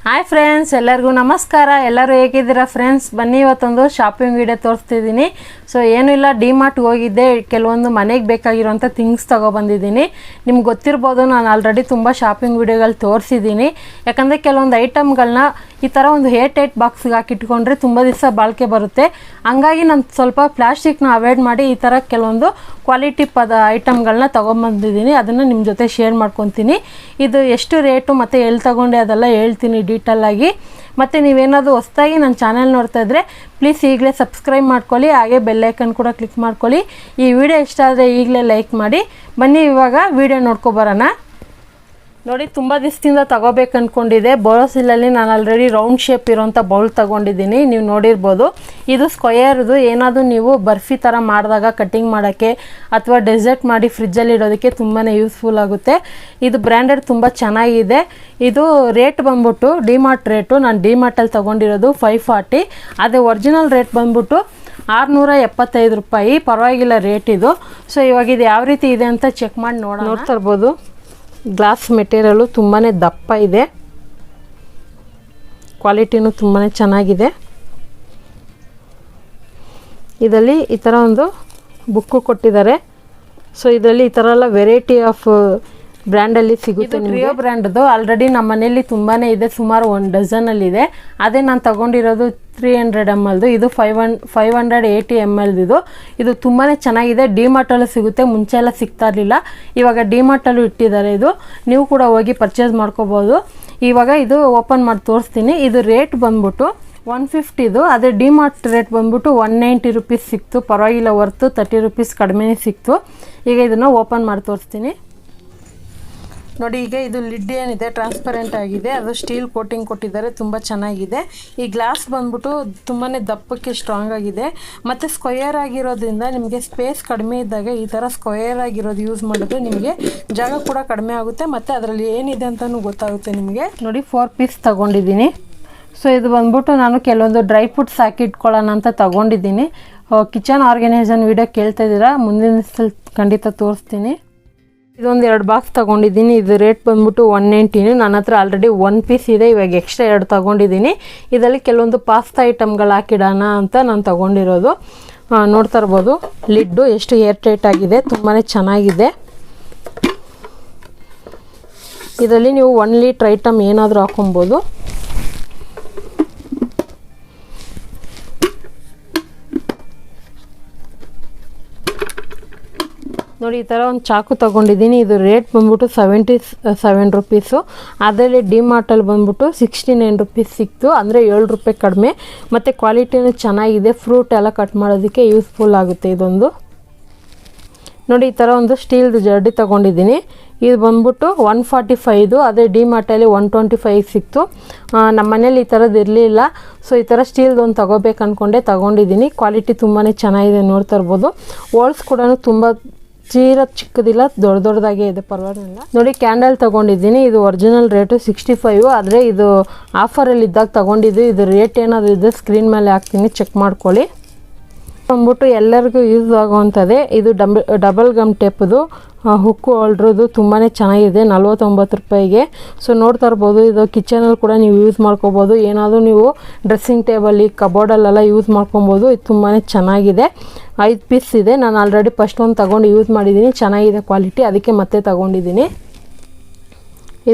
Hi friends, ಎಲ್ಲರಿಗೂ ನಮಸ್ಕಾರ. ಎಲ್ಲರೂ ಹೇಗಿದ್ದೀರಾ ಫ್ರೆಂಡ್ಸ್? ಬನ್ನಿ ಇವತ್ತೊಂದು ಶಾಪಿಂಗ್ ವಿಡಿಯೋ ತೋರಿಸ್ತಿದ್ದೀನಿ. ಸೊ ಏನೂ ಇಲ್ಲ, ಡಿಮಾರ್ಟ್ಗೆ ಹೋಗಿದ್ದೆ, ಕೆಲವೊಂದು ಮನೆಗೆ ಬೇಕಾಗಿರೋಂಥ ಥಿಂಗ್ಸ್ ತೊಗೊಬಂದಿದ್ದೀನಿ. ನಿಮ್ಗೆ ಗೊತ್ತಿರ್ಬೋದು, ನಾನು ಆಲ್ರೆಡಿ ತುಂಬ ಶಾಪಿಂಗ್ ವಿಡಿಯೋಗಳು ತೋರಿಸಿದ್ದೀನಿ. ಯಾಕಂದರೆ ಕೆಲವೊಂದು ಐಟಮ್ಗಳನ್ನ ಈ ಥರ ಒಂದು ಏಟ್ ಬಾಕ್ಸ್ಗೆ ಹಾಕಿಟ್ಕೊಂಡ್ರೆ ತುಂಬ ದಿವಸ ಬಾಳಿಕೆ ಬರುತ್ತೆ. ಹಂಗಾಗಿ ನಾನು ಸ್ವಲ್ಪ ಪ್ಲಾಸ್ಟಿಕ್ನ ಅವಾಯ್ಡ್ ಮಾಡಿ ಈ ಥರ ಕೆಲವೊಂದು ಕ್ವಾಲಿಟಿ ಐಟಮ್ಗಳನ್ನ ತೊಗೊಂಬಂದಿದ್ದೀನಿ. ಅದನ್ನು ನಿಮ್ಮ ಜೊತೆ ಶೇರ್ ಮಾಡ್ಕೊತೀನಿ. ಇದು ಎಷ್ಟು ರೇಟು ಮತ್ತು ಎಲ್ಲಿ ತೊಗೊಂಡೆ ಅದೆಲ್ಲ ಹೇಳ್ತೀನಿ ಡೀಟೇಲಾಗಿ. ಮತ್ತು ನೀವೇನಾದರೂ ಹೊಸದಾಗಿ ನನ್ನ ಚಾನೆಲ್ ನೋಡ್ತಾ ಇದ್ದರೆ ಪ್ಲೀಸ್ ಈಗಲೇ ಸಬ್ಸ್ಕ್ರೈಬ್ ಮಾಡ್ಕೊಳ್ಳಿ, ಹಾಗೆ ಬೆಲ್ಲೈಕನ್ ಕೂಡ ಕ್ಲಿಕ್ ಮಾಡ್ಕೊಳ್ಳಿ. ಈ ವಿಡಿಯೋ ಇಷ್ಟ ಆದರೆ ಈಗಲೇ ಲೈಕ್ ಮಾಡಿ. ಬನ್ನಿ ಇವಾಗ ವಿಡಿಯೋ ನೋಡ್ಕೊಬರೋಣ. ನೋಡಿ, ತುಂಬ ದಿವಸದಿಂದ ತಗೋಬೇಕು ಅಂದ್ಕೊಂಡಿದ್ದೆ. ಬೋರೋಸಿಲಲ್ಲಿ ನಾನು ಆಲ್ರೆಡಿ ರೌಂಡ್ ಶೇಪ್ ಇರೋಂಥ ಬೌಲ್ ತೊಗೊಂಡಿದ್ದೀನಿ. ನೀವು ನೋಡಿರ್ಬೋದು, ಇದು ಸ್ಕ್ವಯರ್ದು. ಏನಾದರೂ ನೀವು ಬರ್ಫಿ ಥರ ಮಾಡಿದಾಗ ಕಟ್ಟಿಂಗ್ ಮಾಡೋಕ್ಕೆ ಅಥವಾ ಡೆಸರ್ಟ್ ಮಾಡಿ ಫ್ರಿಜ್ಜಲ್ಲಿ ಇಡೋದಕ್ಕೆ ತುಂಬಾ ಯೂಸ್ಫುಲ್ ಆಗುತ್ತೆ. ಇದು ಬ್ರ್ಯಾಂಡೆಡ್ ತುಂಬ ಚೆನ್ನಾಗಿದೆ. ಇದು ರೇಟ್ ಬಂದ್ಬಿಟ್ಟು ಡಿಮಾರ್ಟ್ ರೇಟು, ನಾನು ಡಿಮಾರ್ಟಲ್ಲಿ ತೊಗೊಂಡಿರೋದು 540. ಅದೇ ಒರಿಜಿನಲ್ ರೇಟ್ ಬಂದ್ಬಿಟ್ಟು 675 ರೂಪಾಯಿ. ಪರವಾಗಿಲ್ಲ ರೇಟ್ ಇದು. ಸೊ ಇವಾಗ ಇದು ಯಾವ ರೀತಿ ಇದೆ ಅಂತ ಚೆಕ್ ಮಾಡಿ ನೋಡ್ತಾ ಇರ್ಬೋದು. ಗ್ಲಾಸ್ ಮೆಟೀರಿಯಲು ತುಂಬಾ ದಪ್ಪ ಇದೆ, ಕ್ವಾಲಿಟಿನೂ ತುಂಬಾ ಚೆನ್ನಾಗಿದೆ. ಇದರಲ್ಲಿ ಈ ಥರ ಒಂದು ಬುಕ್ಕು ಕೊಟ್ಟಿದ್ದಾರೆ. ಸೊ ಇದರಲ್ಲಿ ಈ ಥರ ಎಲ್ಲ ವೆರೈಟಿ ಆಫ್ ಬ್ರ್ಯಾಂಡಲ್ಲಿ ಸಿಗುತ್ತೆ. ರಿಯೋ ಬ್ರ್ಯಾಂಡ್ದು ಆಲ್ರೆಡಿ ನಮ್ಮ ಮನೆಯಲ್ಲಿ ತುಂಬಾ ಇದೆ, ಸುಮಾರು 1 ಡಜನಲ್ಲಿದೆ. ಅದೇ ನಾನು ತಗೊಂಡಿರೋದು 300 ml. ಇದು 580 ml. ಇದು ತುಂಬಾ ಚೆನ್ನಾಗಿದೆ. ಡಿಮಾರ್ಟಲ್ಲೂ ಸಿಗುತ್ತೆ, ಮುಂಚೆ ಎಲ್ಲ ಸಿಗ್ತಾ ಇರಲಿಲ್ಲ, ಇವಾಗ ಡಿಮಾರ್ಟಲ್ಲೂ ಇಟ್ಟಿದ್ದಾರೆ. ಇದು ನೀವು ಕೂಡ ಹೋಗಿ ಪರ್ಚೇಸ್ ಮಾಡ್ಕೋಬೋದು. ಇವಾಗ ಇದು ಓಪನ್ ಮಾಡಿ ತೋರಿಸ್ತೀನಿ. ಇದು ರೇಟ್ ಬಂದ್ಬಿಟ್ಟು 150. ಅದೇ ಡಿಮಾರ್ಟ್ ರೇಟ್ ಬಂದ್ಬಿಟ್ಟು 190 ರೂಪೀಸ್ ಸಿಕ್ತು. ಪರವಾಗಿಲ್ಲ, ವರ್ತು 30 ರೂಪೀಸ್ ಕಡಿಮೆನೇ ಸಿಕ್ತು. ಈಗ ಇದನ್ನು ಓಪನ್ ಮಾಡಿ ತೋರಿಸ್ತೀನಿ. ನೋಡಿ, ಈಗ ಇದು ಲಿಡ್ ಏನಿದೆ ಟ್ರಾನ್ಸ್ಪರೆಂಟ್ ಆಗಿದೆ, ಅದು ಸ್ಟೀಲ್ ಕೋಟಿಂಗ್ ಕೊಟ್ಟಿದ್ದಾರೆ, ತುಂಬ ಚೆನ್ನಾಗಿದೆ. ಈ ಗ್ಲಾಸ್ ಬಂದ್ಬಿಟ್ಟು ತುಂಬಾ ದಪ್ಪಕ್ಕೆ ಸ್ಟ್ರಾಂಗ್ ಆಗಿದೆ ಮತ್ತು ಸ್ಕ್ವಯರ್ ಆಗಿರೋದ್ರಿಂದ ನಿಮಗೆ ಸ್ಪೇಸ್ ಕಡಿಮೆ ಇದ್ದಾಗ ಈ ಥರ ಸ್ಕ್ವಯರ್ ಆಗಿರೋದು ಯೂಸ್ ಮಾಡಿದ್ರೆ ನಿಮಗೆ ಜಾಗ ಕೂಡ ಕಡಿಮೆ ಆಗುತ್ತೆ ಮತ್ತು ಅದರಲ್ಲಿ ಏನಿದೆ ಅಂತಲೂ ಗೊತ್ತಾಗುತ್ತೆ ನಿಮಗೆ. ನೋಡಿ, 4 ಪೀಸ್ ತಗೊಂಡಿದ್ದೀನಿ. ಸೊ ಇದು ಬಂದ್ಬಿಟ್ಟು ನಾನು ಕೆಲವೊಂದು ಡ್ರೈ ಫ್ರೂಟ್ಸ್ ಹಾಕಿಟ್ಕೊಳ್ಳೋಣ ಅಂತ ತಗೊಂಡಿದ್ದೀನಿ. ಕಿಚನ್ ಆರ್ಗನೈಸೇಷನ್ ವಿಡಿಯೋ ಕೇಳ್ತಾ ಇದ್ದೀರಾ, ಮುಂದಿನ ಸಲ ಖಂಡಿತ ತೋರಿಸ್ತೀನಿ. ಇದೊಂದು 2 ಬಾಕ್ಸ್ ತೊಗೊಂಡಿದ್ದೀನಿ. ಇದು ರೇಟ್ ಬಂದ್ಬಿಟ್ಟು 190. ನನ್ನ ಹತ್ರ ಆಲ್ರೆಡಿ 1 ಪೀಸ್ ಇದೆ, ಇವಾಗ ಎಕ್ಸ್ಟ್ರಾ 2 ತೊಗೊಂಡಿದ್ದೀನಿ. ಇದರಲ್ಲಿ ಕೆಲವೊಂದು ಪಾಸ್ತಾ ಐಟಮ್ಗಳು ಹಾಕಿಡೋಣ ಅಂತ ನಾನು ತೊಗೊಂಡಿರೋದು. ನೋಡ್ತಾ ಇರ್ಬೋದು, ಲಿಡ್ಡು ಎಷ್ಟು ಏರ್ ಟೈಟ್ ಆಗಿದೆ, ತುಂಬಾ ಚೆನ್ನಾಗಿದೆ. ಇದರಲ್ಲಿ ನೀವು 1 ಲೀಟ್ರ್ ಐಟಮ್ ಏನಾದರೂ ಹಾಕೊಬೋದು. ನೋಡಿ, ಈ ಥರ ಒಂದು ಚಾಕು ತೊಗೊಂಡಿದ್ದೀನಿ. ಇದು ರೇಟ್ ಬಂದ್ಬಿಟ್ಟು 77 ರೂಪೀಸು. ಅದರಲ್ಲಿ ಡಿಮಾರ್ಟಲ್ಲಿ ಬಂದ್ಬಿಟ್ಟು 69 ರೂಪೀಸ್ ಸಿಕ್ತು, ಅಂದರೆ 7 ರೂಪಾಯಿ ಕಡಿಮೆ. ಮತ್ತು ಕ್ವಾಲಿಟಿನೂ ಚೆನ್ನಾಗಿದೆ, ಫ್ರೂಟ್ ಎಲ್ಲ ಕಟ್ ಮಾಡೋದಕ್ಕೆ ಯೂಸ್ಫುಲ್ ಆಗುತ್ತೆ ಇದೊಂದು. ನೋಡಿ, ಈ ಥರ ಒಂದು ಸ್ಟೀಲ್ದು ಜರ್ಡಿ ತೊಗೊಂಡಿದ್ದೀನಿ. ಇದು ಬಂದ್ಬಿಟ್ಟು 145. ಅದೇ ಡಿಮಾರ್ಟಲ್ಲಿ 125 ಸಿಕ್ತು. ನಮ್ಮ ಮನೇಲಿ ಈ ಥರದ್ದು ಇರಲಿಲ್ಲ, ಸೊ ಈ ಥರ ಸ್ಟೀಲ್ದು ಒಂದು ತೊಗೋಬೇಕು ಅಂದ್ಕೊಂಡೆ ತೊಗೊಂಡಿದ್ದೀನಿ. ಕ್ವಾಲಿಟಿ ತುಂಬಾ ಚೆನ್ನಾಗಿದೆ, ನೋಡ್ತಾ ಇರ್ಬೋದು. ಹೋಲ್ಸ್ ಕೂಡ ತುಂಬ ಚಿಕ್ಕದಿಲ್ಲ, ದೊಡ್ಡದಾಗೇ ಇದೆ, ಪರವಾಗಿಲ್ಲ. ನೋಡಿ, ಕ್ಯಾಂಡಲ್ ತೊಗೊಂಡಿದ್ದೀನಿ. ಇದು ಒರಿಜಿನಲ್ ರೇಟು 65. ಆದರೆ ಇದು ಆಫರಲ್ಲಿ ಇದ್ದಾಗ ತೊಗೊಂಡಿದ್ದು. ಇದು ರೇಟ್ ಏನಾದರೂ ಇದೆ ಸ್ಕ್ರೀನ್ ಮೇಲೆ ಹಾಕ್ತೀನಿ, ಚೆಕ್ ಮಾಡ್ಕೊಳ್ಳಿ. ಬಂದ್ಬಿಟ್ಟು ಎಲ್ಲರಿಗೂ ಯೂಸ್ ಆಗುವಂಥದ್ದೇ. ಇದು ಡಬಲ್ ಗಮ್ ಟೇಪದು ಹುಕ್ಕು ಹೋಲ್ಡ್ರದು ತುಂಬಾ ಚೆನ್ನಾಗಿದೆ, 49 ರೂಪಾಯಿಗೆ. ಸೊ ನೋಡ್ತಾ ಇರ್ಬೋದು, ಇದು ಕಿಚನಲ್ಲಿ ಕೂಡ ನೀವು ಯೂಸ್ ಮಾಡ್ಕೊಬೋದು. ಏನಾದರೂ ನೀವು ಡ್ರೆಸ್ಸಿಂಗ್ ಟೇಬಲ್ಲಿ, ಕಬೋರ್ಡಲ್ಲೆಲ್ಲ ಯೂಸ್ ಮಾಡ್ಕೊಬೋದು. ಇದು ತುಂಬಾ ಚೆನ್ನಾಗಿದೆ. 5 ಪೀಸ್ ಇದೆ. ನಾನು ಆಲ್ರೆಡಿ ಫಸ್ಟ್ ಒಂದು ತೊಗೊಂಡು ಯೂಸ್ ಮಾಡಿದ್ದೀನಿ, ಚೆನ್ನಾಗಿದೆ ಕ್ವಾಲಿಟಿ, ಅದಕ್ಕೆ ಮತ್ತೆ ತೊಗೊಂಡಿದ್ದೀನಿ.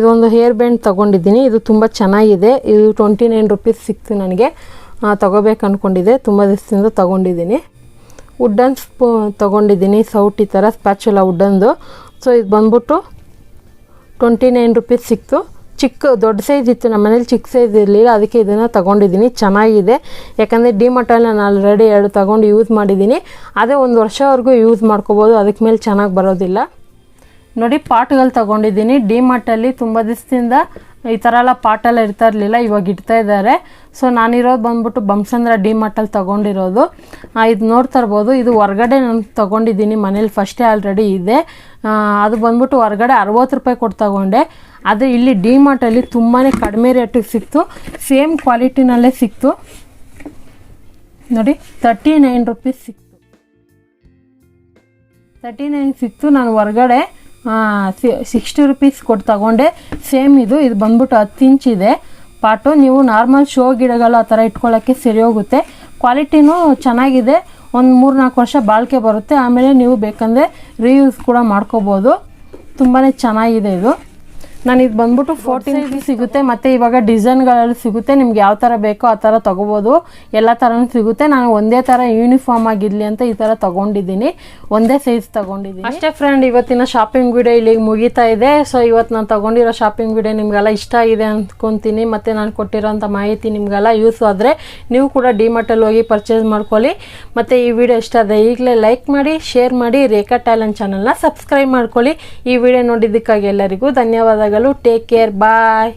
ಇದೊಂದು ಹೇರ್ ಬ್ಯಾಂಡ್ ತೊಗೊಂಡಿದ್ದೀನಿ. ಇದು ತುಂಬ ಚೆನ್ನಾಗಿದೆ. ಇದು 29 ರೂಪೀಸ್ ಸಿಕ್ತು ನನಗೆ. ತೊಗೋಬೇಕು ಅಂದ್ಕೊಂಡಿದ್ದೆ, ತುಂಬ ದಿವಸದಿಂದ ತೊಗೊಂಡಿದ್ದೀನಿ. ವುಡ್ಡನ್ ತೊಗೊಂಡಿದ್ದೀನಿ, ಸೌಟ್ ಈ ಥರ ಸ್ಪ್ಯಾಚುಲ ವುಡ್ಡನ್ದು. ಸೊ ಇದು ಬಂದ್ಬಿಟ್ಟು 29 ರೂಪೀಸ್ ಸಿಕ್ತು. ದೊಡ್ಡ ಸೈಜ್ ಇತ್ತು ನಮ್ಮ ಮನೇಲಿ, ಚಿಕ್ಕ ಸೈಜ್ ಇರಲಿಲ್ಲ, ಅದಕ್ಕೆ ಇದನ್ನು ತೊಗೊಂಡಿದ್ದೀನಿ. ಚೆನ್ನಾಗಿದೆ, ಯಾಕಂದರೆ ಡಿಮಾರ್ಟಲ್ಲಿ ನಾನು ಆಲ್ರೆಡಿ 2 ತೊಗೊಂಡು ಯೂಸ್ ಮಾಡಿದ್ದೀನಿ. ಅದೇ 1 ವರ್ಷವರೆಗೂ ಯೂಸ್ ಮಾಡ್ಕೋಬೋದು, ಅದಕ್ಕೆ ಮೇಲೆ ಚೆನ್ನಾಗಿ ಬರೋದಿಲ್ಲ. ನೋಡಿ, ಪಾಟ್ಗಳು ತೊಗೊಂಡಿದ್ದೀನಿ. ಡಿಮಾರ್ಟಲ್ಲಿ ತುಂಬ ದಿವಸದಿಂದ ಈ ಥರ ಎಲ್ಲ ಪಾಟೆಲ್ಲ ಇರ್ತಾ ಇರಲಿಲ್ಲ, ಇವಾಗ ಇಡ್ತಾ ಇದ್ದಾರೆ. ಸೊ ನಾನಿರೋದು ಬಂದ್ಬಿಟ್ಟು bommasandra ಡಿಮಾರ್ಟಲ್ಲಿ ತೊಗೊಂಡಿರೋದು. ಇದು ನೋಡ್ತಾ ಇರ್ಬೋದು, ಇದು ಹೊರಗಡೆ ನಾನು ತೊಗೊಂಡಿದ್ದೀನಿ, ಮನೇಲಿ ಫಸ್ಟೇ ಆಲ್ರೆಡಿ ಇದೆ. ಅದು ಬಂದ್ಬಿಟ್ಟು ಹೊರಗಡೆ 60 ರೂಪಾಯಿ ಕೊಟ್ಟು ತೊಗೊಂಡೆ. ಆದರೆ ಇಲ್ಲಿ ಡಿಮಾರ್ಟಲ್ಲಿ ತುಂಬಾ ಕಡಿಮೆ ರೇಟಿಗೆ ಸಿಕ್ತು, ಸೇಮ್ ಕ್ವಾಲಿಟಿನಲ್ಲೇ ಸಿಕ್ತು. ನೋಡಿ, 39 ರೂಪೀಸ್ ಸಿಕ್ತು. 39 ಸಿಕ್ತು. ನಾನು ಹೊರಗಡೆ 60 ರೂಪೀಸ್ ಕೊಟ್ಟು ತಗೊಂಡೆ. ಸೇಮ್ ಇದು ಬಂದ್ಬಿಟ್ಟು 10 ಇಂಚ್ ಇದೆ. ಪಾಟು. ನೀವು ನಾರ್ಮಲ್ ಶೋ ಗಿಡಗಳು ಆ ಥರ ಇಟ್ಕೊಳ್ಳೋಕ್ಕೆ ಸರಿ ಹೋಗುತ್ತೆ. ಕ್ವಾಲಿಟಿನೂ ಚೆನ್ನಾಗಿದೆ, ಒಂದು 3-4 ವರ್ಷ ಬಾಳಿಕೆ ಬರುತ್ತೆ. ಆಮೇಲೆ ನೀವು ಬೇಕಂದರೆ ರೀಯೂಸ್ ಕೂಡ ಮಾಡ್ಕೋಬೋದು. ತುಂಬಾ ಚೆನ್ನಾಗಿದೆ ಇದು. ನಾನು ಇದು ಬಂದ್ಬಿಟ್ಟು 14 ಸಿಗುತ್ತೆ. ಮತ್ತು ಇವಾಗ ಡಿಸೈನ್ಗಳಲ್ಲಿ ಸಿಗುತ್ತೆ, ನಿಮ್ಗೆ ಯಾವ ಥರ ಬೇಕೋ ಆ ಥರ ತೊಗೋಬೋದು. ಎಲ್ಲ ಥರನೂ ಸಿಗುತ್ತೆ. ನಾನು ಒಂದೇ ಥರ ಯೂನಿಫಾರ್ಮ್ ಆಗಿರಲಿ ಅಂತ ಈ ಥರ ತೊಗೊಂಡಿದ್ದೀನಿ, ಒಂದೇ ಸೈಜ್ ತೊಗೊಂಡಿದ್ದೀನಿ ಅಷ್ಟೇ ಫ್ರೆಂಡ್. ಇವತ್ತಿನ ಶಾಪಿಂಗ್ ವಿಡಿಯೋ ಇಲ್ಲಿಗೆ ಮುಗೀತಾ ಇದೆ. ಸೊ ಇವತ್ತು ನಾನು ತೊಗೊಂಡಿರೋ ಶಾಪಿಂಗ್ ವಿಡಿಯೋ ನಿಮಗೆಲ್ಲ ಇಷ್ಟ ಆಗಿದೆ ಅಂದ್ಕೊತೀನಿ. ಮತ್ತು ನಾನು ಕೊಟ್ಟಿರೋಂಥ ಮಾಹಿತಿ ನಿಮಗೆಲ್ಲ ಯೂಸ್ ಆದರೆ ನೀವು ಕೂಡ ಡಿಮಾರ್ಟಲ್ಲಿ ಹೋಗಿ ಪರ್ಚೇಸ್ ಮಾಡ್ಕೊಳ್ಳಿ. ಮತ್ತು ಈ ವಿಡಿಯೋ ಇಷ್ಟ ಆದರೆ ಈಗಲೇ ಲೈಕ್ ಮಾಡಿ, ಶೇರ್ ಮಾಡಿ, ರೇಖಾ ಟ್ಯಾಲೆಂಟ್ ಚಾನಲ್ನ ಸಬ್ಸ್ಕ್ರೈಬ್ ಮಾಡ್ಕೊಳ್ಳಿ. ಈ ವಿಡಿಯೋ ನೋಡಿದ್ದಕ್ಕಾಗಿ ಎಲ್ಲರಿಗೂ ಧನ್ಯವಾದಗಳು. ಟೇಕ್ ಕೇರ್, ಬಾಯ್.